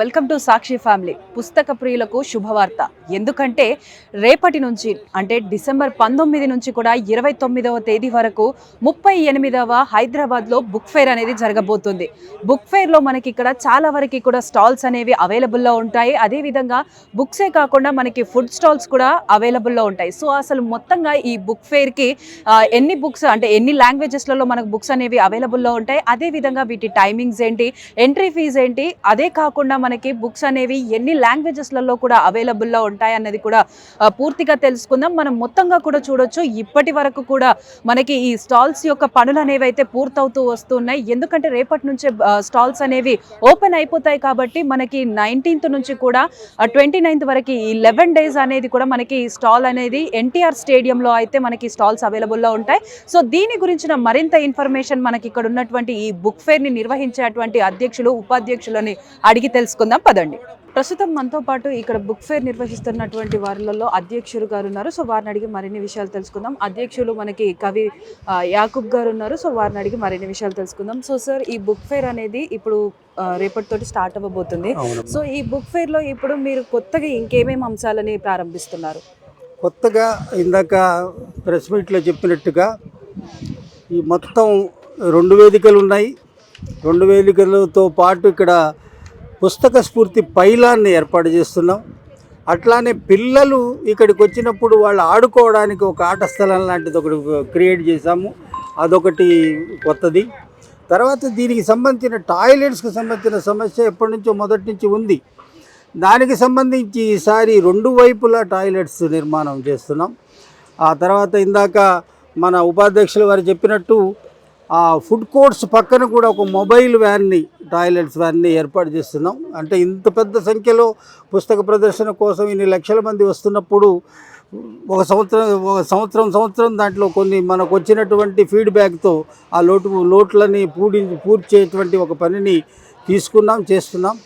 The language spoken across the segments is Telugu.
Welcome to Sakshi family. పుస్తక ప్రియులకు శుభవార్త. ఎందుకంటే రేపటి నుంచి అంటే డిసెంబర్ 19 నుంచి కూడా 29వ తేదీ వరకు 38వ హైదరాబాద్లో బుక్ ఫేర్ అనేది జరగబోతుంది. బుక్ ఫేర్లో మనకి ఇక్కడ చాలా వరకు కూడా స్టాల్స్ అనేవి అవైలబుల్లో ఉంటాయి. అదేవిధంగా బుక్సే కాకుండా మనకి ఫుడ్ స్టాల్స్ కూడా అవైలబుల్లో ఉంటాయి. సో అసలు మొత్తంగా ఈ బుక్ ఫేర్కి ఎన్ని బుక్స్ అంటే ఎన్ని లాంగ్వేజెస్లలో మనకు బుక్స్ అనేవి అవైలబుల్లో ఉంటాయి, అదేవిధంగా వీటి టైమింగ్స్ ఏంటి, ఎంట్రీ ఫీజ్ ఏంటి, అదే కాకుండా మనకి బుక్స్ అనేవి ఎన్ని లాంగ్వేజెస్లలో కూడా అవైలబుల్లో ఉంటాయి అన్నది కూడా పూర్తిగా తెలుసుకుందాం. మనం మొత్తంగా కూడా చూడొచ్చు ఇప్పటి వరకు కూడా మనకి ఈ స్టాల్స్ యొక్క పనులు అనేవి అయితే పూర్తవుతూ వస్తున్నాయి. ఎందుకంటే రేపటి నుంచే స్టాల్స్ అనేవి ఓపెన్ అయిపోతాయి కాబట్టి మనకి 19th నుంచి కూడా 29th వరకు ఈ 11 days అనేది కూడా మనకి స్టాల్ అనేది ఎన్టీఆర్ స్టేడియంలో అయితే మనకి స్టాల్స్ అవైలబుల్లో ఉంటాయి. సో దీని గురించిన మరింత ఇన్ఫర్మేషన్ మనకి ఇక్కడ ఉన్నటువంటి ఈ బుక్ ఫేర్ ని నిర్వహించేటువంటి అధ్యక్షులు ఉపాధ్యక్షులని అడిగి తెలుసుకుందాం పదండి. ప్రస్తుతం మనతో పాటు ఇక్కడ బుక్ ఫేర్ నిర్వహిస్తున్నటువంటి వారిలో అధ్యక్షులు గారు ఉన్నారు. సో వారిని అడిగి మరిన్ని విషయాలు తెలుసుకుందాం. అధ్యక్షులు మనకి కవి యాకూబ్ గారు ఉన్నారు. సో వారిని అడిగి మరిన్ని విషయాలు తెలుసుకుందాం. సో సార్, ఈ బుక్ ఫేర్ అనేది ఇప్పుడు రేపటితోటి స్టార్ట్ అవ్వబోతుంది. సో ఈ బుక్ ఫేర్లో ఇప్పుడు మీరు కొత్తగా ఇంకేమేమి అంశాలని ప్రారంభిస్తున్నారు? కొత్తగా ఇందాక ప్రెస్ మీట్లో చెప్పినట్టుగా ఈ మొత్తం 2 వేదికలు ఉన్నాయి. 2 వేదికలతో పాటు ఇక్కడ పుస్తక స్ఫూర్తి పైలాన్ని ఏర్పాటు చేస్తున్నాం. అట్లానే పిల్లలు ఇక్కడికి వచ్చినప్పుడు వాళ్ళు ఆడుకోవడానికి ఒక ఆట స్థలం లాంటిది ఒకటి క్రియేట్ చేశాము. అదొకటి కొత్తది. తర్వాత దీనికి సంబంధించిన టాయిలెట్స్కి సంబంధించిన సమస్య ఎప్పటి నుంచో మొదటి నుంచి ఉంది. దానికి సంబంధించి ఈసారి 2 వైపులా టాయిలెట్స్ నిర్మాణం చేస్తున్నాం. ఆ తర్వాత ఇందాక మన ఉపాధ్యక్షులు వారు చెప్పినట్టు ఆ ఫుడ్ కోర్ట్స్ పక్కన కూడా ఒక మొబైల్ వ్యాన్ని, టాయిలెట్స్ వ్యాన్ని ఏర్పాటు చేస్తున్నాం. అంటే ఇంత పెద్ద సంఖ్యలో పుస్తక ప్రదర్శన కోసం ఇన్ని లక్షల మంది వస్తున్నప్పుడు ఒక సంవత్సరం దాంట్లో కొన్ని మనకు వచ్చినటువంటి ఫీడ్బ్యాక్తో ఆ లోట్లని పూడ్చేటువంటి ఒక పనిని చేస్తున్నాం.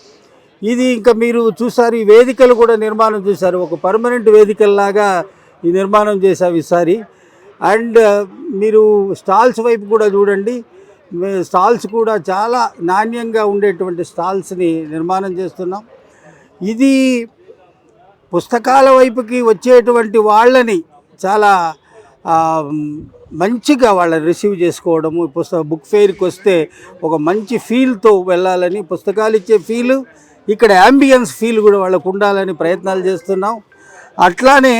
ఇది ఇంకా మీరు చూసారు, ఈ వేదికలు కూడా నిర్మాణం చేశారు. ఒక పర్మనెంట్ వేదికల్లాగా ఈ నిర్మాణం చేశాం ఈసారి. అండ్ మీరు స్టాల్స్ వైపు కూడా చూడండి. స్టాల్స్ కూడా చాలా నాణ్యంగా ఉండేటువంటి స్టాల్స్ని నిర్మాణం చేస్తున్నాం. ఇది పుస్తకాల వైపుకి వచ్చేటువంటి వాళ్ళని చాలా మంచిగా వాళ్ళని రిసీవ్ చేసుకోవడము, బుక్ ఫెయిర్కి వస్తే ఒక మంచి ఫీల్తో వెళ్ళాలని, పుస్తకాలు ఇచ్చే ఫీలు, ఇక్కడ యాంబియన్స్ ఫీల్ కూడా వాళ్ళకు ఉండాలని ప్రయత్నాలు చేస్తున్నాం. అట్లానే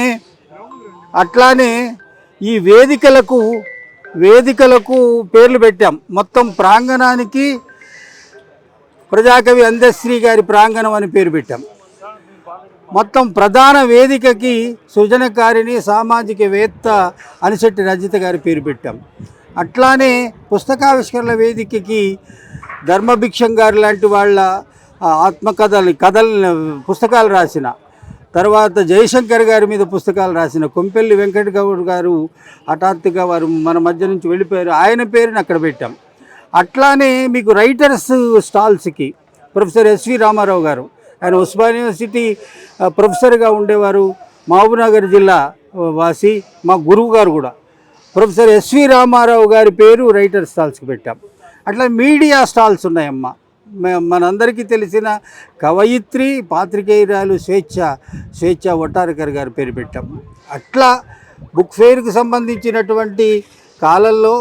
ఈ వేదికలకు పేర్లు పెట్టాం. మొత్తం ప్రాంగణానికి ప్రజాకవి అందశ్రీ గారి ప్రాంగణం అని పేరు పెట్టాం. మొత్తం ప్రధాన వేదికకి సృజనకారిణి సామాజికవేత్త అనిశెట్టి రజిత గారి పేరు పెట్టాం. అట్లానే పుస్తకావిష్కరణ వేదికకి ధర్మభిక్షం గారు లాంటి వాళ్ళ ఆత్మకథలు పుస్తకాలు రాసిన, తర్వాత జయశంకర్ గారి మీద పుస్తకాలు రాసిన కొంపెల్లి వెంకట గౌడ్ గారు హఠాత్తుగా వారు మన మధ్య నుంచి వెళ్ళిపోయారు. ఆయన పేరుని అక్కడ పెట్టాం. అట్లానే మీకు రైటర్స్ స్టాల్స్కి ప్రొఫెసర్ ఎస్వి రామారావు గారు, ఆయన ఉస్మానియా యూనివర్సిటీ ప్రొఫెసర్గా ఉండేవారు, మహబూబ్నగర్ జిల్లా వాసి, మా గురువు గారు కూడా. ప్రొఫెసర్ ఎస్వి రామారావు గారి పేరు రైటర్ స్టాల్స్కి పెట్టాం. అట్లా మీడియా స్టాల్స్ ఉన్నాయమ్మా. మనందరికీ తెలిసిన కవయిత్రి, పాత్రికేయురాలు స్వేచ్ఛ వటారకర్ గారి పేరు పెట్టాం. అట్లా బుక్ ఫెయిర్కి సంబంధించినటువంటి కాలంలో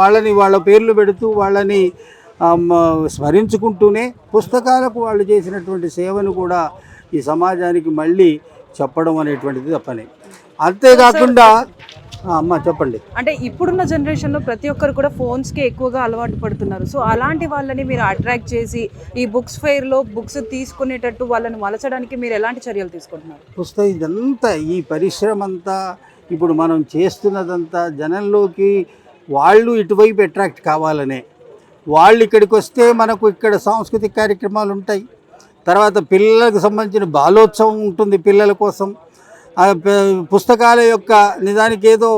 వాళ్ళ పేర్లు పెడుతూ వాళ్ళని స్మరించుకుంటూనే పుస్తకాలకు వాళ్ళు చేసినటువంటి సేవను కూడా ఈ సమాజానికి మళ్ళీ చెప్పడం అనేటువంటిది తప్పనే. అంతేకాకుండా అమ్మ చెప్పండి. అంటే ఇప్పుడున్న జనరేషన్లో ప్రతి ఒక్కరు కూడా ఫోన్స్కి ఎక్కువగా అలవాటు పడుతున్నారు. సో అలాంటి వాళ్ళని మీరు అట్రాక్ట్ చేసి ఈ బుక్స్ ఫెయిర్లో బుక్స్ తీసుకునేటట్టు వాళ్ళని మలచడానికి మీరు ఎలాంటి చర్యలు తీసుకుంటున్నారు? ఇదంతా ఈ పరిశ్రమ అంతా ఇప్పుడు మనం చేస్తున్నదంతా జనంలోకి వాళ్ళు ఇటువైపు అట్రాక్ట్ కావాలనే. వాళ్ళు ఇక్కడికి వస్తే మనకు ఇక్కడ సాంస్కృతిక కార్యక్రమాలు ఉంటాయి. తర్వాత పిల్లలకు సంబంధించిన బాలోత్సవం ఉంటుంది. పిల్లల కోసం పుస్తకాల యొక్క నిజానికి ఏదో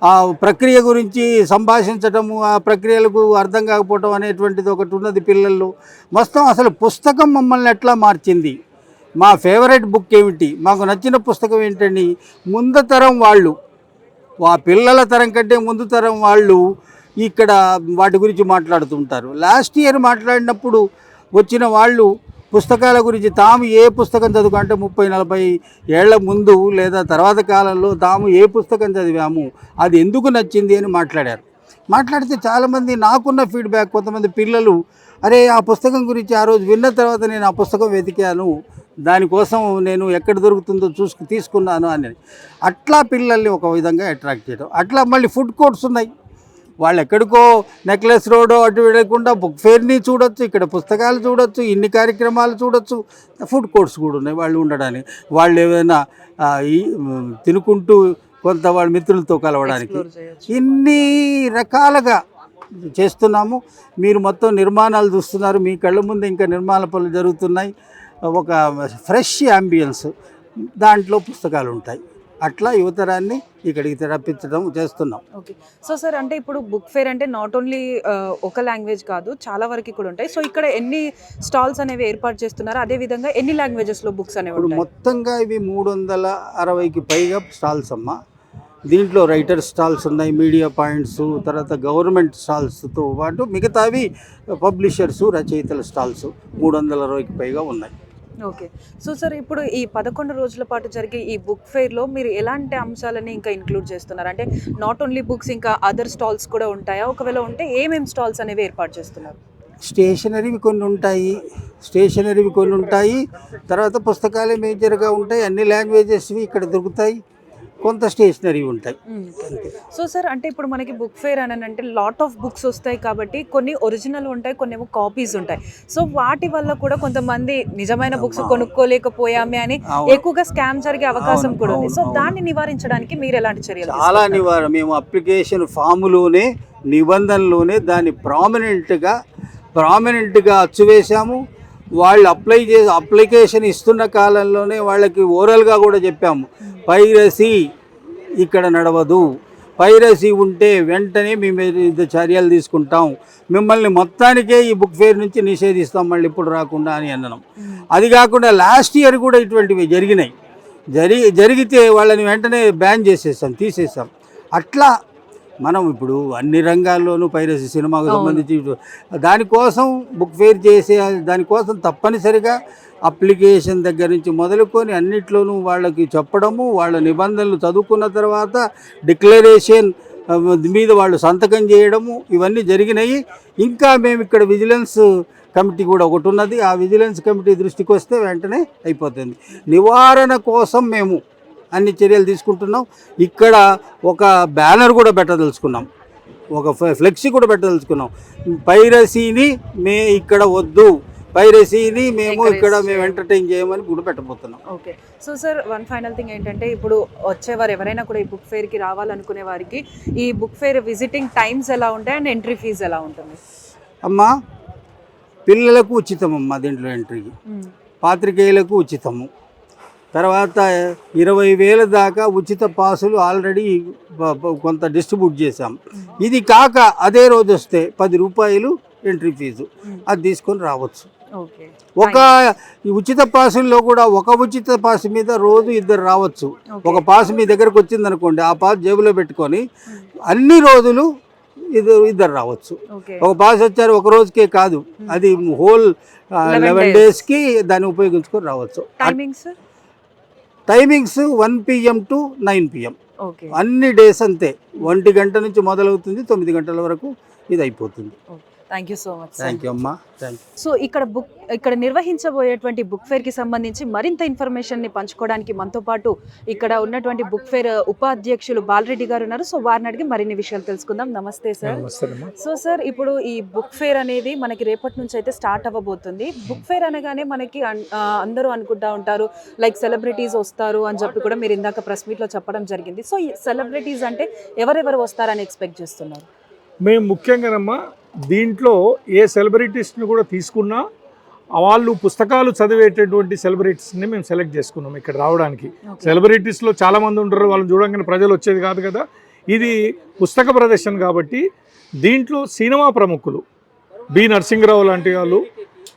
ఆ ప్రక్రియ గురించి సంభాషించటము, ఆ ప్రక్రియలకు అర్థం కాకపోవటం అనేటువంటిది ఒకటి ఉన్నది పిల్లల్లో. మొత్తం అసలు పుస్తకం మమ్మల్ని ఎట్లా మార్చింది, మా ఫేవరెట్ బుక్ ఏమిటి, మాకు నచ్చిన పుస్తకం ఏంటని ముందు తరం వాళ్ళు, ఆ పిల్లల తరం కంటే ముందు తరం వాళ్ళు ఇక్కడ వాటి గురించి మాట్లాడుతుంటారు. లాస్ట్ ఇయర్ మాట్లాడినప్పుడు వచ్చిన వాళ్ళు పుస్తకాల గురించి తాము ఏ పుస్తకం చదువుకుంటే 30-40 ఏళ్ల ముందు లేదా తర్వాత కాలంలో తాము ఏ పుస్తకం చదివాము, అది ఎందుకు నచ్చింది అని మాట్లాడారు. మాట్లాడితే చాలామంది నాకున్న ఫీడ్బ్యాక్, కొంతమంది పిల్లలు అరే ఆ పుస్తకం గురించి ఆ రోజు విన్న తర్వాత నేను ఆ పుస్తకం వెతికాను, దానికోసం నేను ఎక్కడ దొరుకుతుందో తీసుకున్నాను అని. అట్లా పిల్లల్ని ఒక విధంగా అట్రాక్ట్ చేయడం. అట్లా మళ్ళీ ఫుడ్ కోర్ట్స్ ఉన్నాయి. వాళ్ళు ఎక్కడికో నెక్లెస్ రోడ్ అటు వెళ్ళకుండా బుక్ ఫేర్ని చూడొచ్చు, ఇక్కడ పుస్తకాలు చూడొచ్చు, ఇన్ని కార్యక్రమాలు చూడొచ్చు. ఫుడ్ కోర్ట్స్ కూడా ఉన్నాయి వాళ్ళు ఉండడానికి. వాళ్ళు ఏమైనా తినుకుంటూ కొంత వాళ్ళ మిత్రులతో కలవడానికి ఇన్ని రకాలుగా చేస్తున్నాము. మీరు మొత్తం నిర్మాణాలు చూస్తున్నారు, మీ కళ్ళ ముందు ఇంకా నిర్మాణ పనులు జరుగుతున్నాయి. ఒక ఫ్రెష్ యాంబియన్స్, దాంట్లో పుస్తకాలు ఉంటాయి. అట్లా యువతరాన్ని ఇక్కడికి రప్పించడం చేస్తున్నాం. ఓకే. సో సార్, అంటే ఇప్పుడు బుక్ ఫేర్ అంటే నాట్ ఓన్లీ ఒక లాంగ్వేజ్ కాదు, చాలా వరకు కూడా ఉంటాయి. సో ఇక్కడ ఎన్ని స్టాల్స్ అనేవి ఏర్పాటు చేస్తున్నారు, అదేవిధంగా ఎన్ని లాంగ్వేజెస్లో బుక్స్ అనేవి ఇప్పుడు మొత్తంగా ఇవి 360కి పైగా స్టాల్స్ అమ్మ. దీంట్లో రైటర్ స్టాల్స్ ఉన్నాయి, మీడియా పాయింట్స్, తర్వాత గవర్నమెంట్ స్టాల్స్తో పాటు మిగతావి పబ్లిషర్సు, రచయితల స్టాల్స్ 360కి పైగా ఉన్నాయి. ఓకే. సో సార్, ఇప్పుడు ఈ 11 రోజుల పాటు జరిగే ఈ బుక్ ఫేర్లో మీరు ఎలాంటి అంశాలని ఇంకా ఇంక్లూడ్ చేస్తున్నారు? అంటే నాట్ ఓన్లీ బుక్స్, ఇంకా అదర్ స్టాల్స్ కూడా ఉంటాయా? ఒకవేళ ఉంటే ఏమేమి స్టాల్స్ అనేవి ఏర్పాటు చేస్తున్నారు? స్టేషనరీవి కొన్ని ఉంటాయి, తర్వాత పుస్తకాలే మేజర్గా ఉంటాయి. అన్ని లాంగ్వేజెస్వి ఇక్కడ దొరుకుతాయి, కొంత స్టేషనరీ ఉంటాయి. సో సార్, అంటే ఇప్పుడు మనకి బుక్ ఫేర్ అని అంటే లాట్ ఆఫ్ బుక్స్ వస్తాయి కాబట్టి కొన్ని ఒరిజినల్ ఉంటాయి, కొన్ని ఏమో కాపీస్ ఉంటాయి. సో వాటి వల్ల కూడా కొంతమంది నిజమైన బుక్స్ కొనుక్కోలేకపోయామే అని ఎక్కువగా స్కామ్ జరిగే అవకాశం కూడా ఉంది. సో దాన్ని నివారించడానికి మీరు ఎలాంటి చర్యలు? చాలా నివారణ. మేము అప్లికేషన్ ఫామ్లోనే, నిబంధనలోనే దాన్ని ప్రామినెంట్గా అచ్చువేశాము. వాళ్ళు అప్లికేషన్ ఇస్తున్న కాలంలోనే వాళ్ళకి ఓరల్గా కూడా చెప్పాము, పైరసీ ఇక్కడ నడవదు, పైరసీ ఉంటే వెంటనే మేము చర్యలు తీసుకుంటాం, మిమ్మల్ని మొత్తానికే ఈ బుక్ ఫేర్ నుంచి నిషేధిస్తాం, మళ్ళీ ఇప్పుడు రాకుండా అని అన్నాం. అది కాకుండా లాస్ట్ ఇయర్ కూడా ఇటువంటివి జరిగితే వాళ్ళని వెంటనే బ్యాన్ తీసేసాం. అట్లా మనం ఇప్పుడు అన్ని రంగాల్లోనూ పైరసీ, సినిమాకు సంబంధించి దానికోసం బుక్ ఫేర్ దానికోసం తప్పనిసరిగా అప్లికేషన్ దగ్గర నుంచి మొదలుకొని అన్నిట్లోనూ వాళ్ళకి చెప్పడము, వాళ్ళ నిబంధనలు చదువుకున్న తర్వాత డిక్లరేషన్ మీద వాళ్ళు సంతకం చేయడము, ఇవన్నీ జరిగినాయి. ఇంకా మేము ఇక్కడ విజిలెన్స్ కమిటీ కూడా ఒకటి ఉన్నది. ఆ విజిలెన్స్ కమిటీ దృష్టికి వస్తే వెంటనే అయిపోతుంది. నివారణ కోసం మేము అన్ని చర్యలు తీసుకుంటున్నాం. ఇక్కడ ఒక బ్యానర్ కూడా పెట్టదలుచుకున్నాం, ఒక ఫ్లెక్సీ కూడా పెట్టదలుచుకున్నాం, పైరసీని ఇక్కడ వద్దు, పైరసీని మేము ఎంటర్టైన్ చేయమని కూడా పెట్టబోతున్నాం. Okay. So sir, one final thing ఏంటంటే, ఇప్పుడు వచ్చేవారు ఎవరైనా కూడా ఈ బుక్ ఫేర్కి రావాలనుకునే వారికి ఈ బుక్ ఫేర్ విజిటింగ్ టైమ్స్ ఎలా ఉంటాయి అండ్ ఎంట్రీ ఫీజు ఎలా ఉంటుంది? అమ్మా, పిల్లలకు ఉచితం అమ్మా దీంట్లో ఎంట్రీకి, పాత్రికేయులకు ఉచితము, తర్వాత 20,000 దాకా ఉచిత పాసులు ఆల్రెడీ కొంత డిస్ట్రిబ్యూట్ చేశాం. ఇది కాక అదే రోజు వస్తే 10 రూపాయలు ఎంట్రీ ఫీజు, అది తీసుకొని రావచ్చు. ఒక ఉచిత పాసుల్లో కూడా ఒక ఉచిత పాసు మీద రోజు 2 రావచ్చు. ఒక పాసు మీ దగ్గరకు వచ్చింది అనుకోండి, ఆ పాసు జేబులో పెట్టుకొని అన్ని రోజులు 2 రావచ్చు. ఒక పాస్ వచ్చారు ఒక రోజుకే కాదు, అది హోల్ 11 డేస్కి దాన్ని ఉపయోగించుకొని రావచ్చు. టైమింగ్స్ 1 PM to 9 PM, అన్ని డేస్ అంతే. 1 గంట నుంచి మొదలవుతుంది, 9 గంటల వరకు ఇది అయిపోతుంది. Thank you so much. Thank you అమ్మా. సో ఇక్కడ నిర్వహించబోయేటువంటి బుక్ ఫేర్కి సంబంధించి మరింత ఇన్ఫర్మేషన్ని పంచుకోవడానికి మనతో పాటు ఇక్కడ ఉన్నటువంటి బుక్ ఫేర్ ఉపాధ్యక్షులు బాలరెడ్డి గారు ఉన్నారు. సో వారిని అడిగి మరిన్ని విషయాలు తెలుసుకుందాం. నమస్తే సార్. సో సార్, ఇప్పుడు ఈ బుక్ ఫేర్ అనేది మనకి రేపటి నుంచి అయితే స్టార్ట్ అవ్వబోతుంది. బుక్ ఫేర్ అనగానే మనకి అందరూ అనుకుంటా ఉంటారు లైక్ సెలబ్రిటీస్ వస్తారు అని చెప్పి కూడా మీరు ఇందాక ప్రెస్ మీట్లో చెప్పడం జరిగింది. సో ఈ సెలబ్రిటీస్ అంటే ఎవరెవరు వస్తారని ఎక్స్పెక్ట్ చేస్తున్నారు? మేము ముఖ్యంగానమ్మా దీంట్లో ఏ సెలబ్రిటీస్ని కూడా తీసుకున్నా వాళ్ళు పుస్తకాలు చదివేటటువంటి సెలబ్రిటీస్ని మేము సెలెక్ట్ చేసుకున్నాం ఇక్కడ రావడానికి. సెలబ్రిటీస్లో చాలామంది ఉంటారు, వాళ్ళని చూడంగానే ప్రజలు వచ్చేది కాదు కదా. ఇది పుస్తక ప్రదర్శన కాబట్టి దీంట్లో సినిమా ప్రముఖులు బి నరసింహరావు లాంటి వాళ్ళు,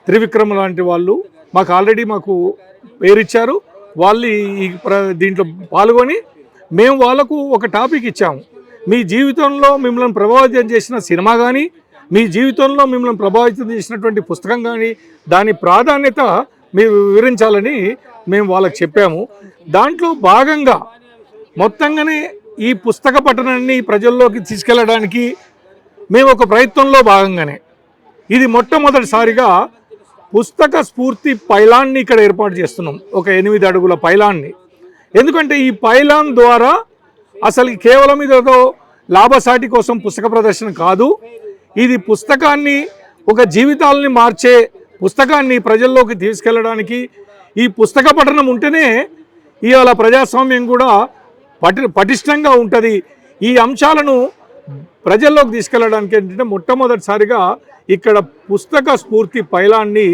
త్రివిక్రమ్ లాంటి వాళ్ళు మాకు పేరిచ్చారు. వాళ్ళు దీంట్లో పాల్గొని మేము వాళ్ళకు ఒక టాపిక్ ఇచ్చాము. మీ జీవితంలో మిమ్మల్ని ప్రభావితం చేసిన సినిమా కానీ మీ జీవితంలో మిమ్మల్ని ప్రభావితం చేసినటువంటి పుస్తకం కానీ దాని ప్రాధాన్యత మీరు వివరించాలని మేము వాళ్ళకి చెప్పాము. దాంట్లో భాగంగా మొత్తంగానే ఈ పుస్తక పఠనాన్ని ప్రజల్లోకి తీసుకెళ్ళడానికి మేము ఒక ప్రయత్నంలో భాగంగానే ఇది మొట్టమొదటిసారిగా పుస్తక స్ఫూర్తి పైలాన్ని ఇక్కడ ఏర్పాటు చేస్తున్నాం. ఒక 8 అడుగుల పైలాన్ని. ఎందుకంటే ఈ పైలాన్ ద్వారా అసలు కేవలం ఇదో లాభసాటి కోసం పుస్తక ప్రదర్శన కాదు, ఇది పుస్తకాన్ని ఒక జీవితాలని మార్చే పుస్తకాన్ని ప్రజల్లోకి తీసుకెళ్ళడానికి ఈ పుస్తక పఠనం ఉంటేనే ఇవాళ ప్రజాస్వామ్యం కూడా పటిష్టంగా ఉంటుంది. ఈ అంశాలను ప్రజల్లోకి తీసుకెళ్ళడానికి ఏంటంటే మొట్టమొదటిసారిగా ఇక్కడ పుస్తక స్ఫూర్తి పైలాన్ని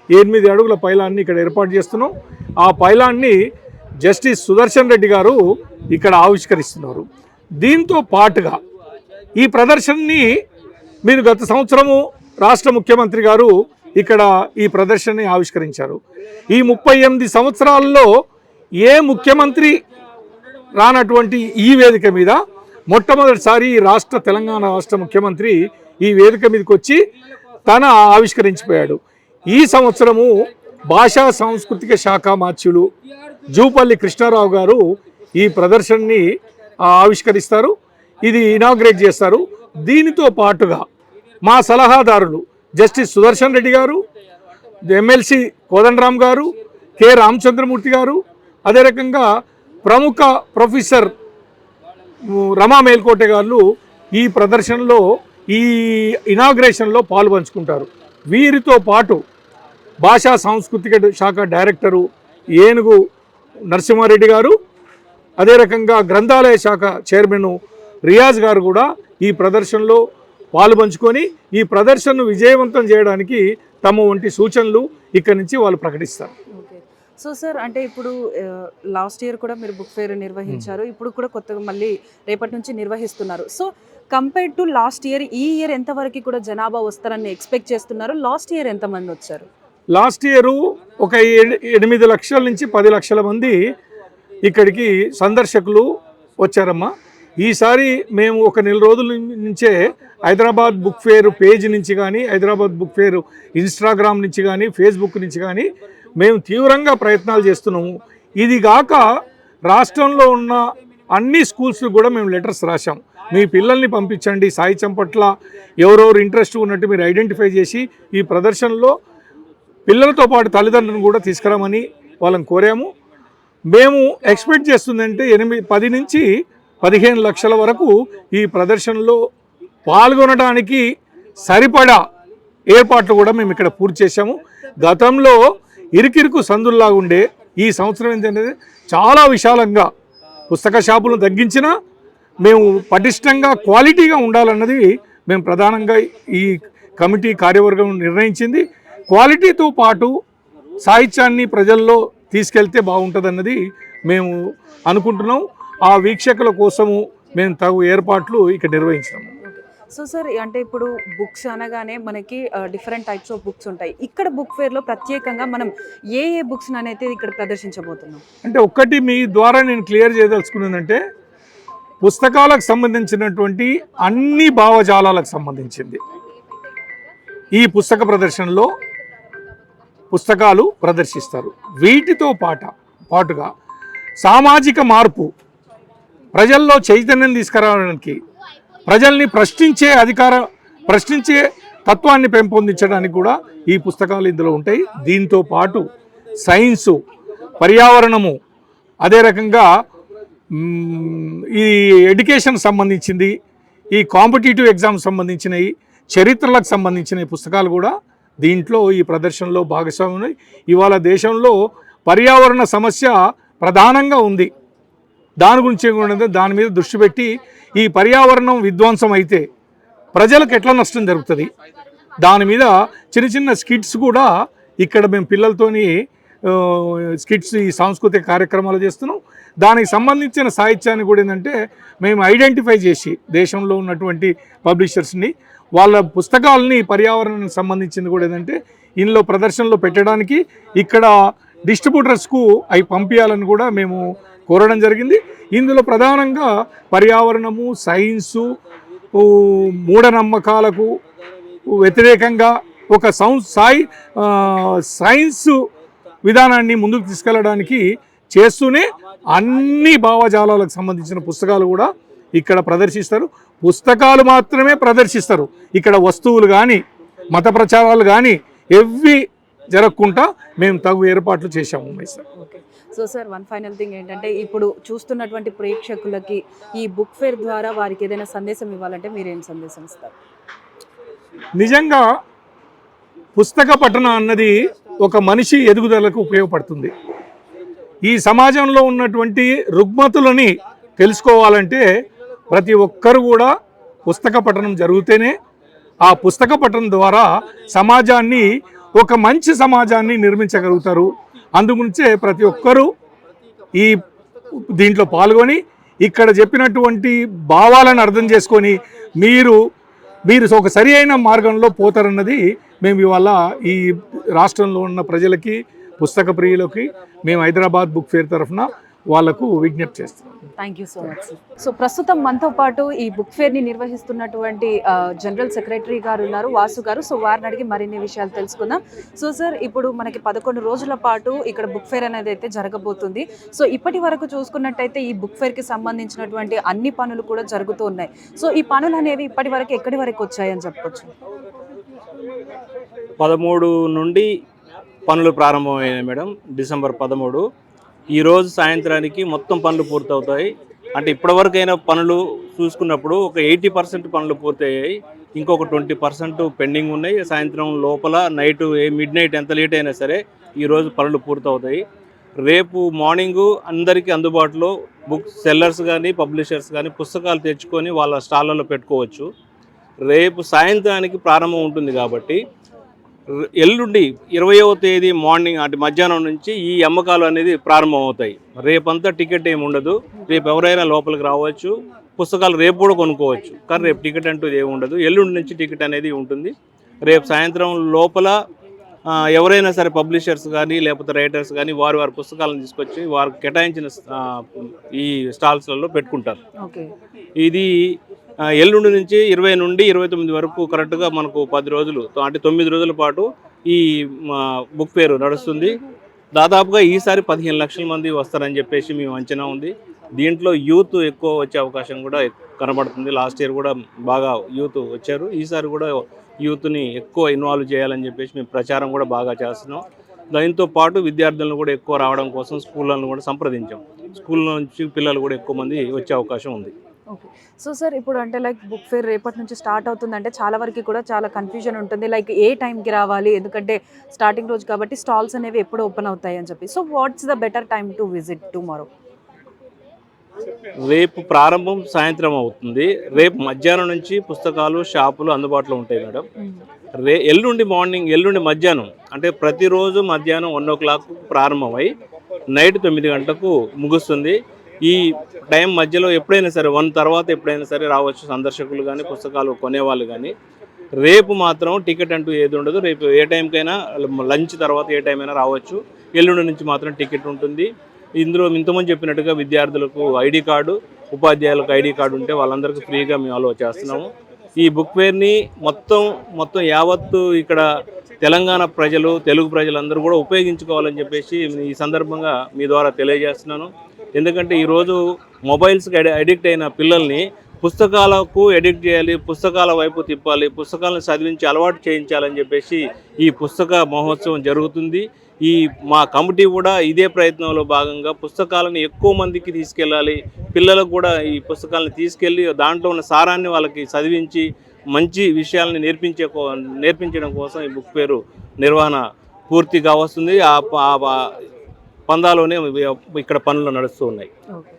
8 అడుగుల పైలాన్ని ఇక్కడ ఏర్పాటు చేస్తున్నాం. ఆ పైలాన్ని జస్టిస్ సుదర్శన్ రెడ్డి గారు ఇక్కడ ఆవిష్కరిస్తున్నారు. దీంతో పాటుగా ఈ ప్రదర్శనని మీరు గత సంవత్సరము రాష్ట్ర ముఖ్యమంత్రి గారు ఇక్కడ ఈ ప్రదర్శనని ఆవిష్కరించారు. ఈ 38 సంవత్సరాల్లో ఏ ముఖ్యమంత్రి రానటువంటి ఈ వేదిక మీద మొట్టమొదటిసారి తెలంగాణ రాష్ట్ర ముఖ్యమంత్రి ఈ వేదిక మీదకి వచ్చి తన ఆవిష్కరించిపోయాడు. ఈ సంవత్సరము భాషా సాంస్కృతిక శాఖ మార్చులు జూపల్లి కృష్ణారావు గారు ఈ ప్రదర్శనని ఆవిష్కరిస్తారు, ఇది ఇనాగ్రేట్ చేస్తారు. దీనితో పాటుగా మా సలహాదారులు జస్టిస్ సుదర్శన్ రెడ్డి గారు, ఎమ్మెల్సీ కోదండరామ్ గారు, కె రామచంద్రమూర్తి గారు, అదే రకంగా ప్రముఖ ప్రొఫెసర్ రమా మేల్కోటె గారు ఈ ప్రదర్శనలో ఈ ఇనాగ్రేషన్లో పాల్పంచుకుంటారు. వీరితో పాటు భాషా సాంస్కృతిక శాఖ డైరెక్టరు ఏనుగు నరసింహారెడ్డి గారు, అదే రకంగా గ్రంథాలయ శాఖ చైర్మన్ రియాజ్ గారు కూడా ఈ ప్రదర్శనలో పాల్పంచుకొని ఈ ప్రదర్శనను విజయవంతం చేయడానికి తమ వంటి సూచనలు ఇక్కడి నుంచి వాళ్ళు ప్రకటిస్తారు. సో సార్, అంటే ఇప్పుడు లాస్ట్ ఇయర్ కూడా మీరు బుక్ ఫేర్ నిర్వహించారు, ఇప్పుడు కూడా కొత్తగా మళ్ళీ రేపటి నుంచి నిర్వహిస్తున్నారు. So compared to last year, ఈ ఇయర్ ఎంతవరకు కూడా జనాభా వస్తారని ఎక్స్పెక్ట్ చేస్తున్నారు? లాస్ట్ ఇయర్ ఎంతమంది వచ్చారు? లాస్ట్ ఇయర్ ఒక 8 లక్షల నుంచి 10 లక్షల మంది ఇక్కడికి సందర్శకులు వచ్చారమ్మా. ఈసారి మేము ఒక 1 నెల రోజుల నుంచే హైదరాబాద్ బుక్ ఫేర్ పేజ్ నుంచి కానీ, హైదరాబాద్ బుక్ ఫేర్ ఇన్స్టాగ్రామ్ నుంచి కానీ, ఫేస్బుక్ నుంచి కానీ మేము తీవ్రంగా ప్రయత్నాలు చేస్తున్నాము. ఇది కాక రాష్ట్రంలో ఉన్న అన్ని స్కూల్స్ కూడా మేము లెటర్స్ రాశాం. మీ పిల్లల్ని పంపించండి, సాహిత్యం పట్ల ఎవరెవరు ఇంట్రెస్ట్ ఉన్నట్టు మీరు ఐడెంటిఫై చేసి ఈ ప్రదర్శనలో పిల్లలతో పాటు తల్లిదండ్రులను కూడా తీసుకురామని వాళ్ళని కోరాము. మేము ఎక్స్పెక్ట్ చేస్తుందంటే 10 నుంచి 15 లక్షల వరకు ఈ ప్రదర్శనలో పాల్గొనడానికి సరిపడా ఏర్పాట్లు కూడా మేము ఇక్కడ పూర్తి చేశాము. గతంలో ఇరుకిరుకు సందుల్లాగా ఉండే ఈ సంవత్సరం ఏంటంటే చాలా విశాలంగా పుస్తక షాపులను తగ్గించినా మేము పటిష్టంగా క్వాలిటీగా ఉండాలన్నది మేము ప్రధానంగా ఈ కమిటీ కార్యవర్గం నిర్ణయించింది. క్వాలిటీతో పాటు సాహిత్యాన్ని ప్రజల్లో తీసుకెళ్తే బాగుంటుందన్నది మేము అనుకుంటున్నాం. ఆ వీక్షకుల కోసము మేము తగు ఏర్పాట్లు ఇక్కడ నిర్వహించాము. సో సార్, అంటే ఇప్పుడు బుక్స్ అనగానే మనకి డిఫరెంట్ టైప్స్ ఆఫ్ బుక్స్ ఉంటాయి. ఇక్కడ బుక్ ఫేర్లో ప్రత్యేకంగా మనం ఏ బుక్స్ అనేది ఇక్కడ ప్రదర్శించబోతున్నాం? అంటే ఒక్కటి మీ ద్వారా నేను క్లియర్ చేయదలుచుకున్నానంటే పుస్తకాలకు సంబంధించినటువంటి అన్ని భావజాలాలకు సంబంధించింది ఈ పుస్తక ప్రదర్శనలో పుస్తకాలు ప్రదర్శిస్తారు. వీటితో పాటుగా సామాజిక మార్పు, ప్రజల్లో చైతన్యం తీసుకురావడానికి, ప్రజల్ని ప్రశ్నించే తత్వాన్ని పెంపొందించడానికి కూడా ఈ పుస్తకాలు ఇందులో ఉంటాయి. దీంతో పాటు సైన్సు, పర్యావరణము, అదే రకంగా ఈ ఎడ్యుకేషన్ సంబంధించింది, ఈ కాంపిటేటివ్ ఎగ్జామ్ సంబంధించినవి, చరిత్రలకు సంబంధించిన పుస్తకాలు కూడా దీంట్లో ఈ ప్రదర్శనలో భాగస్వామ్యం ఉన్నాయి. ఇవాళ దేశంలో పర్యావరణ సమస్య ప్రధానంగా ఉంది. దాని గురించి దాని మీద దృష్టి పెట్టి ఈ పర్యావరణం విధ్వంసం అయితే ప్రజలకు ఎట్లా నష్టం జరుగుతుంది, దాని మీద చిన్న చిన్న స్కిట్స్ కూడా ఇక్కడ మేము పిల్లలతోని స్కిట్స్, ఈ సాంస్కృతిక కార్యక్రమాలు చేస్తున్నాం. దానికి సంబంధించిన సాహిత్యాన్ని కూడా ఏంటంటే మేము ఐడెంటిఫై చేసి దేశంలో ఉన్నటువంటి పబ్లిషర్స్ని, వాళ్ళ పుస్తకాలని పర్యావరణానికి సంబంధించింది కూడా ఏంటంటే ఇందులో ప్రదర్శనలో పెట్టడానికి ఇక్కడ డిస్ట్రిబ్యూటర్స్కు అవి పంపించాలని కూడా మేము కోరడం జరిగింది. ఇందులో ప్రధానంగా పర్యావరణము, సైన్సు, మూఢనమ్మకాలకు వ్యతిరేకంగా ఒక సైన్స్ విధానాన్ని ముందుకు తీసుకెళ్ళడానికి చేస్తూనే అన్ని భావజాలాలకు సంబంధించిన పుస్తకాలు కూడా ఇక్కడ ప్రదర్శిస్తారు. పుస్తకాలు మాత్రమే ప్రదర్శిస్తారు, ఇక్కడ వస్తువులు కానీ మత ప్రచారాలు కానీ ఎవ్వి జరగకుండా మేము తగు ఏర్పాట్లు చేశాము sir. Okay. So sir, one final thing ఏంటంటే, ఇప్పుడు చూస్తున్నటువంటి ప్రేక్షకులకి ఈ బుక్ ఫేర్ ద్వారా వారికి ఏదైనా సందేశం ఇవ్వాలంటే మీరేం సందేశం ఇస్తారు? నిజంగా పుస్తక పఠనం అన్నది ఒక మనిషి ఎదుగుదలకు ఉపయోగపడుతుంది. ఈ సమాజంలో ఉన్నటువంటి రుగ్మతులని తెలుసుకోవాలంటే ప్రతి ఒక్కరు కూడా పుస్తక పఠనం జరిగితేనే ఆ పుస్తక పఠనం ద్వారా సమాజాన్ని, ఒక మంచి సమాజాన్ని నిర్మించగలుగుతారు. అందుగురించే ప్రతి ఒక్కరూ ఈ దీంట్లో పాల్గొని ఇక్కడ చెప్పినటువంటి భావాలను అర్థం చేసుకొని మీరు ఒక సరి అయిన మార్గంలో పోతారన్నది మేము ఇవాళ ఈ రాష్ట్రంలో ఉన్న ప్రజలకి, పుస్తక ప్రియులకి మేము హైదరాబాద్ బుక్ ఫేర్ తరఫున వాళ్ళకు విజ్ఞప్తి చేస్తున్నాం. Thank you so much. So ప్రస్తుతం మనతో పాటు ఈ బుక్ ఫేర్ని నిర్వహిస్తున్నటువంటి జనరల్ సెక్రటరీ గారు ఉన్నారు, వాసు గారు. సో వారిని అడిగి మరిన్ని విషయాలు తెలుసుకుందాం. సో సార్, ఇప్పుడు మనకి 11 రోజుల పాటు ఇక్కడ బుక్ ఫేర్ అనేది అయితే జరగబోతుంది. సో ఇప్పటి వరకు చూసుకున్నట్టయితే ఈ బుక్ ఫేర్కి సంబంధించినటువంటి అన్ని పనులు కూడా జరుగుతూ ఉన్నాయి. సో ఈ పనులు అనేవి ఇప్పటి వరకు ఎక్కడి వరకు వచ్చాయని చెప్పొచ్చు? 13 నుండి పనులు ప్రారంభమయ్యాయి మేడం. డిసెంబర్ 13. ఈరోజు సాయంత్రానికి మొత్తం పనులు పూర్తవుతాయి. అంటే ఇప్పటివరకైనా పనులు చూసుకున్నప్పుడు ఒక 80% పనులు పూర్తయ్యాయి, ఇంకొక 20% పెండింగ్ ఉన్నాయి. సాయంత్రం లోపల నైట్ మిడ్ నైట్ ఎంత లేట్ అయినా సరే ఈరోజు పనులు పూర్తవుతాయి. రేపు మార్నింగు అందరికీ అందుబాటులో బుక్ సెల్లర్స్ కానీ పబ్లిషర్స్ కానీ పుస్తకాలు తెచ్చుకొని వాళ్ళ స్టాళ్ళలో పెట్టుకోవచ్చు. రేపు సాయంత్రానికి ప్రారంభం ఉంటుంది కాబట్టి ఎల్లుండి 20వ తేదీ మార్నింగ్ అంటే మధ్యాహ్నం నుంచి ఈ అమ్మకాలు అనేది ప్రారంభం అవుతాయి. రేపంతా టికెట్ ఏమి ఉండదు. రేపు ఎవరైనా లోపలికి రావచ్చు, పుస్తకాలు రేపు కూడా కొనుక్కోవచ్చు. కానీ రేపు టికెట్ అంటూ ఏమి ఉండదు. ఎల్లుండి నుంచి టికెట్ అనేది ఉంటుంది. రేపు సాయంత్రం లోపల ఎవరైనా సరే పబ్లిషర్స్ కానీ లేకపోతే రైటర్స్ కానీ వారి పుస్తకాలను తీసుకొచ్చి వారికి కేటాయించిన ఈ స్టాల్స్లలో పెట్టుకుంటారు. ఇది ఎల్లుండి నుంచి 20 నుండి 29 వరకు కరెక్ట్గా మనకు 10 రోజులు అంటే 9 రోజుల పాటు ఈ బుక్ ఫేర్ నడుస్తుంది. దాదాపుగా ఈసారి 15 లక్షల మంది వస్తారని చెప్పేసి మేము అంచనా ఉంది. దీంట్లో యూత్ ఎక్కువ వచ్చే అవకాశం కూడా కనబడుతుంది. లాస్ట్ ఇయర్ కూడా బాగా యూత్ వచ్చారు. ఈసారి కూడా యూత్ని ఎక్కువ ఇన్వాల్వ్ చేయాలని చెప్పేసి మేము ప్రచారం కూడా బాగా చేస్తున్నాం. దాంతో పాటు విద్యార్థులను కూడా ఎక్కువ రావడం కోసం స్కూళ్ళను కూడా సంప్రదించాం. స్కూల్ నుంచి పిల్లలు కూడా ఎక్కువ మంది వచ్చే అవకాశం ఉంది. ఓకే. సో సార్, ఇప్పుడు అంటే లైక్ బుక్ ఫేర్ రేపటి నుంచి స్టార్ట్ అవుతుందంటే చాలా వరకు కూడా చాలా కన్ఫ్యూజన్ ఉంటుంది. లైక్ ఏ టైంకి రావాలి, ఎందుకంటే స్టార్టింగ్ రోజు కాబట్టి స్టాల్స్ అనేవి ఎప్పుడు ఓపెన్ అవుతాయి అని చెప్పి. So what's the better time to visit tomorrow? రేపు ప్రారంభం సాయంత్రం అవుతుంది. రేపు మధ్యాహ్నం నుంచి పుస్తకాలు షాపులు అందుబాటులో ఉంటాయి మేడం. ఎల్లుండి మధ్యాహ్నం అంటే ప్రతిరోజు మధ్యాహ్నం 1 o'clock ప్రారంభమై నైట్ 9 గంటలకు ముగుస్తుంది. ఈ టైం మధ్యలో ఎప్పుడైనా సరే 1 తర్వాత ఎప్పుడైనా సరే రావచ్చు సందర్శకులు కానీ పుస్తకాలు కొనేవాళ్ళు కానీ. రేపు మాత్రం టికెట్ అంటూ ఏది ఉండదు. రేపు ఏ టైంకైనా లంచ్ తర్వాత ఏ టైం అయినా రావచ్చు. ఎల్లుండి నుంచి మాత్రం టికెట్ ఉంటుంది. ఇందులో ఇంతమంది చెప్పినట్టుగా విద్యార్థులకు ఐడి కార్డు, ఉపాధ్యాయులకు ఐడి కార్డు ఉంటే వాళ్ళందరికీ ఫ్రీగా మేము అలో చేస్తున్నాము. ఈ బుక్ ఫేర్ని మొత్తం యావత్తు ఇక్కడ తెలంగాణ ప్రజలు, తెలుగు ప్రజలందరూ కూడా ఉపయోగించుకోవాలని చెప్పేసి ఈ సందర్భంగా మీ ద్వారా తెలియజేస్తున్నాను. ఎందుకంటే ఈరోజు మొబైల్స్కి అడిక్ట్ అయిన పిల్లల్ని పుస్తకాలకు ఎడిక్ట్ చేయాలి, పుస్తకాల వైపు తిప్పాలి, పుస్తకాలను చదివించి అలవాటు చేయించాలని చెప్పేసి ఈ పుస్తక మహోత్సవం జరుగుతుంది. మా కమిటీ కూడా ఇదే ప్రయత్నంలో భాగంగా పుస్తకాలను ఎక్కువ మందికి తీసుకెళ్ళాలి, పిల్లలకు కూడా ఈ పుస్తకాలను తీసుకెళ్ళి దాంట్లో ఉన్న సారాన్ని వాళ్ళకి చదివించి మంచి విషయాలని నేర్పించడం కోసం ఈ బుక్ ఫేరు నిర్వహణ పూర్తిగా వస్తుంది. ఆ పందాలోనే ఇక్కడ పనులు నడుస్తూ ఉన్నాయి. Okay,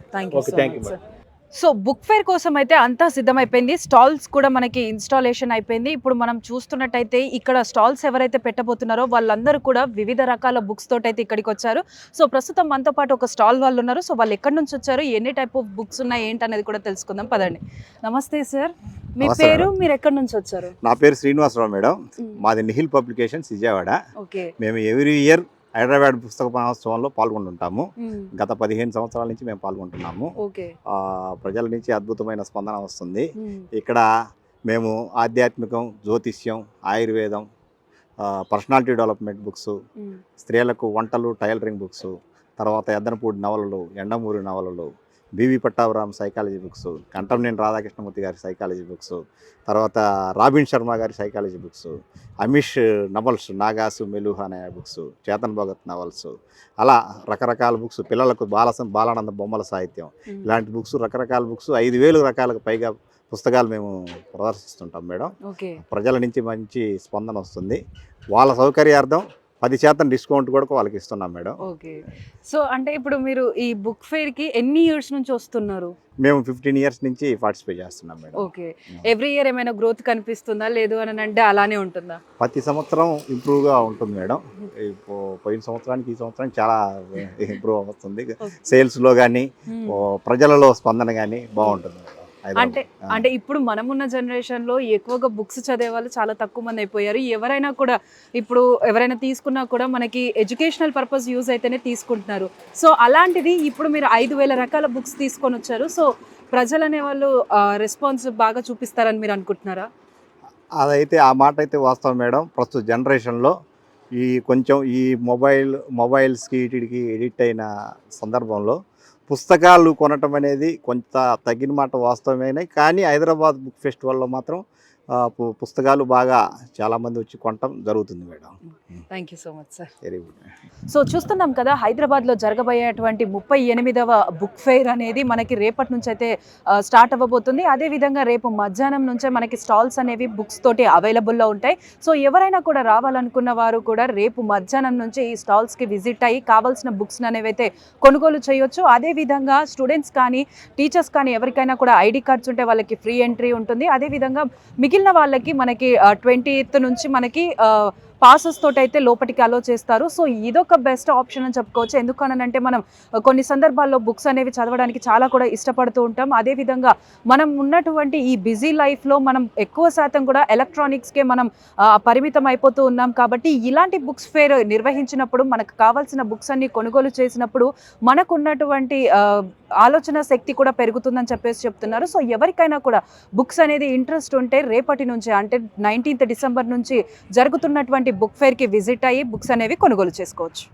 thank you. So book fair కోసం అయితే అంతా సిద్ధమైపోయింది. స్టాల్స్ కూడా మనకి ఇన్స్టాలేషన్ అయిపోయింది. ఇప్పుడు మనం చూస్తున్నట్టయితే ఇక్కడ స్టాల్స్ ఎవరైతే పెట్టబోతున్నారో వాళ్ళందరూ కూడా వివిధ రకాల బుక్స్ తోటి అయితే ఇక్కడికి వచ్చారు. సో ప్రస్తుతం మనతో పాటు ఒక స్టాల్ వాళ్ళు ఉన్నారు. సో వాళ్ళు ఎక్కడి నుంచి వచ్చారు, ఎన్ని టైప్ ఆఫ్ బుక్స్ ఉన్నాయి ఏంటి అనేది కూడా తెలుసుకుందాం, పదండి. నమస్తే సార్, మీ పేరు, మీరు ఎక్కడి నుంచి వచ్చారు? నా పేరు శ్రీనివాసరావు మేడం. మాది నిహిల్ పబ్లికేషన్స్ విజయవాడ. ఓకే. మేము ఎవ్రీ ఇయర్ హైదరాబాద్ పుస్తక మహోత్సవంలో పాల్గొంటుంటాము. గత 15 సంవత్సరాల నుంచి మేము పాల్గొంటున్నాము. ప్రజల నుంచి అద్భుతమైన స్పందన వస్తుంది. ఇక్కడ మేము ఆధ్యాత్మికం, జ్యోతిష్యం, ఆయుర్వేదం, పర్సనాలిటీ డెవలప్మెంట్ బుక్స్, స్త్రీలకు వంటలు, టైలరింగ్ బుక్స్, తర్వాత ఎద్దనపూడి నవలలు, ఎండమూరి నవలలు, BV Pattabhiram psychology books, Kantamneni Radhakrishnamurthy గారి సైకాలజీ బుక్స్, తర్వాత రాబిన్ శర్మ గారి psychology books, Amish novels, Nagas Meluha అనే బుక్స్, చేతన్ భగత్ నవల్స్, అలా రకరకాల బుక్స్, పిల్లలకు బాలానంద బొమ్మల సాహిత్యం, ఇలాంటి బుక్స్, రకరకాల బుక్స్ 5,000 రకాలకు పైగా పుస్తకాలు మేము ప్రదర్శిస్తుంటాం మేడం. ప్రజల నుంచి మంచి స్పందన వస్తుంది. వాళ్ళ సౌకర్యార్థం 10% డిస్కౌంట్ కూడా వాళ్ళకి ఇస్తున్నాం మేడం. ఓకే. సో అంటే ఇప్పుడు మీరు ఈ బుక్ ఫెయిర్కి ఎన్ని ఇయర్స్ నుంచి వస్తున్నారు? మేము 15 ఇయర్స్ నుంచి పార్టిసిపేట్ చేస్తున్నాం మేడం. ఓకే. ఎవ్రీ ఇయర్ ఏమైనా గ్రోత్ కనిపిస్తుందా, లేదు అని అంటే అలానే ఉంటుందా? ప్రతి సంవత్సరం ఇంప్రూవ్గా ఉంటుంది మేడం. పోయిన సంవత్సరానికి ఈ సంవత్సరానికి చాలా ఇంప్రూవ్ అవుతుంది. సేల్స్లో కానీ ప్రజలలో స్పందన కానీ బాగుంటుంది మేడం. అంటే ఇప్పుడు మనమున్న జనరేషన్లో ఎక్కువగా బుక్స్ చదివే వాళ్ళు చాలా తక్కువ మంది అయిపోయారు. ఎవరైనా కూడా ఇప్పుడు ఎవరైనా తీసుకున్నా కూడా మనకి ఎడ్యుకేషనల్ పర్పస్ యూజ్ అయితేనే తీసుకుంటున్నారు. సో అలాంటిది ఇప్పుడు మీరు 5,000 రకాల బుక్స్ తీసుకొని వచ్చారు. సో ప్రజలు అనే వాళ్ళు రెస్పాన్స్ బాగా చూపిస్తారని మీరు అనుకుంటున్నారా? అదైతే ఆ మాట అయితే వాస్తవం మేడం. ప్రస్తుత జనరేషన్లో కొంచెం ఈ మొబైల్స్కి వీటికి ఎడిక్ట్ అయిన సందర్భంలో పుస్తకాలు కొనటం అనేది కొంత తగ్గిన మాట వాస్తవమే. కానీ హైదరాబాద్ బుక్ ఫెస్టివల్లో మాత్రం పుస్తకాలు బాగా చాలామంది వచ్చి కొనటం జరుగుతుంది madam. Thank you so much sir. Very good. So చూస్తున్నాం కదా, హైదరాబాద్లో జరగబోయేటువంటి 38వ బుక్ ఫెయిర్ అనేది మనకి రేపటి నుంచి అయితే స్టార్ట్ అవ్వబోతుంది. అదేవిధంగా రేపు మధ్యాహ్నం నుంచే మనకి స్టాల్స్ అనేవి బుక్స్ తోటి అవైలబుల్లో ఉంటాయి. సో ఎవరైనా కూడా రావాలనుకున్న వారు కూడా రేపు మధ్యాహ్నం నుంచి ఈ స్టాల్స్కి విజిట్ అయ్యి కావాల్సిన బుక్స్ అనేవి అయితే కొనుగోలు చేయొచ్చు. అదేవిధంగా స్టూడెంట్స్ కానీ టీచర్స్ కానీ ఎవరికైనా కూడా ఐడి కార్డ్స్ ఉంటే వాళ్ళకి ఫ్రీ ఎంట్రీ ఉంటుంది. అదేవిధంగా మిగిలిన వాళ్ళకి మనకి 20th నుంచి మనకి పాసెస్ తోటి అయితే లోపలికి అలో చేస్తారు. సో ఇదొక బెస్ట్ ఆప్షన్ అని చెప్పుకోవచ్చు. ఎందుకనంటే మనం కొన్ని సందర్భాల్లో బుక్స్ అనేవి చదవడానికి చాలా కూడా ఇష్టపడుతూ ఉంటాం. అదేవిధంగా మనం ఉన్నటువంటి ఈ బిజీ లైఫ్లో మనం ఎక్కువ శాతం కూడా ఎలక్ట్రానిక్స్కే మనం పరిమితం అయిపోతూ ఉన్నాం. కాబట్టి ఇలాంటి బుక్స్ ఫేర్ నిర్వహించినప్పుడు మనకు కావాల్సిన బుక్స్ అన్ని కొనుగోలు చేసినప్పుడు మనకు ఉన్నటువంటి ఆలోచన శక్తి కూడా పెరుగుతుందని చెప్తున్నారు. సో ఎవరికైనా కూడా బుక్స్ అనేది ఇంట్రెస్ట్ ఉంటే రేపటి నుంచి అంటే 19th డిసెంబర్ నుంచి జరుగుతున్నటువంటి బుక్ ఫేర్కి విజిట్ అయ్యి బుక్స్ అనేవి కొనుగోలు చేసుకోవచ్చు.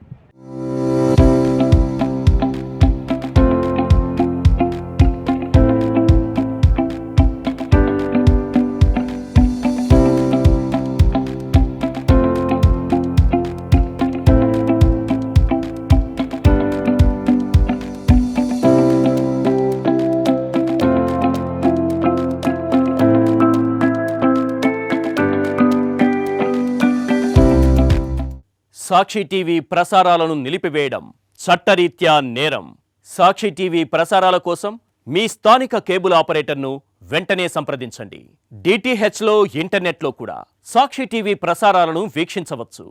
సాక్షి టీవీ ప్రసారాలను నిలిపివేయడం చట్టరీత్యా నేరం. సాక్షి టీవీ ప్రసారాల కోసం మీ స్థానిక కేబుల్ ఆపరేటర్ను వెంటనే సంప్రదించండి. DTHలో ఇంటర్నెట్లో కూడా సాక్షి టీవీ ప్రసారాలను వీక్షించవచ్చు.